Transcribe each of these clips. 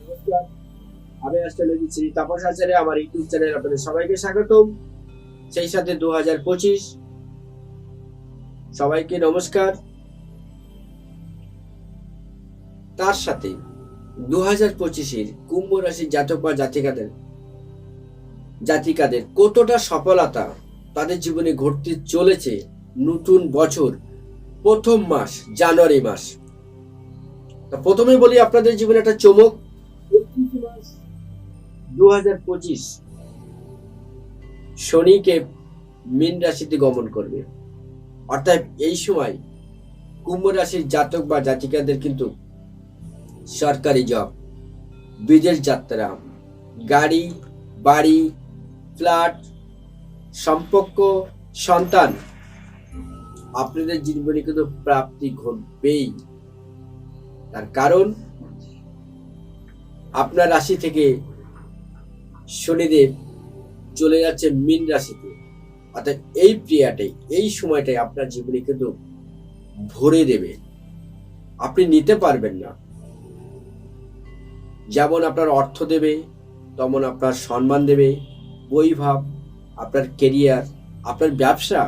নমস্কার, আমি অ্যাস্ট্রোলজি শ্রী তাপস আচার্য। আমার ইউটিউব চ্যানেল আপনাদের সবাইকে স্বাগতম। সেই সাথে 2025 সবাইকে নমস্কার। তার সাথে 2025-এর কুম্ভ রাশির জাতক বা জাতিকাদের কতটা সফলতা তাদের জীবনে ঘটতে চলেছে নতুন বছর প্রথম মাস জানুয়ারি মাস। প্রথমে বলি আপনাদের জীবনে একটা চমক। 31 মাস 2025 শনিকে মীন রাশিতে গমন করবে। অর্থাৎ এই সময় কুম্ভ রাশির জাতক বা জাতিকাদের কিন্তু সরকারি জব, বিদেশ যাত্রা, গাড়ি, বাড়ি, ফ্ল্যাট, সম্পর্ক, সন্তান, আপনাদের জীবনে কিন্তু প্রাপ্তি ঘটবেই। তার কারণ আপনার রাশি থেকে শনিদেব চলে যাচ্ছে মীন রাশিতে। অর্থাৎ এই ক্রিয়াটাই, এই সময়টাই আপনার জীবনে কিন্তু ভরে দেবে। আপনি নিতে পারবেন না। যেমন আপনার অর্থ দেবে, তেমন আপনার সম্মান দেবে, বৈভব, আপনার কেরিয়ার, আপনার ব্যবসা,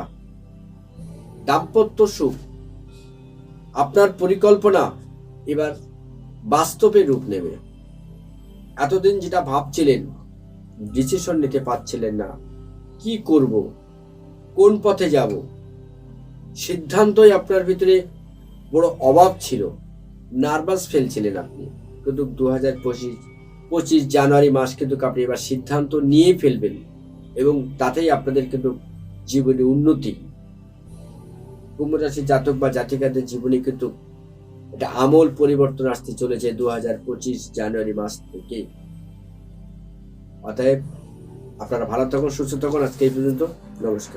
দাম্পত্য সুখ, আপনার পরিকল্পনা এবার বাস্তবে রূপ নেবে। এতদিন যেটা ভাবছিলেন, ডিসিশন নিতে পারছিলেন না, কি করব, কোন পথে যাব, সিদ্ধান্তই আপনার ভিতরে বড় অভাব ছিল, নার্ভাস ফেলছিলেন আপনি। কিন্তু 2025 জানুয়ারি মাস কিন্তু আপনি এবার সিদ্ধান্ত নিয়ে ফেলবেন এবং তাতেই আপনাদের কিন্তু জীবনে উন্নতি। কুম্ভ রাশির জাতক বা জাতিকাদের জীবনে কিন্তু একটা আমূল পরিবর্তন আসতে চলেছে 2025 জানুয়ারি মাস থেকে। অতএব আপনারা ভালো থাকুন, সুস্থ থাকুন। আজকে এই পর্যন্ত। নমস্কার।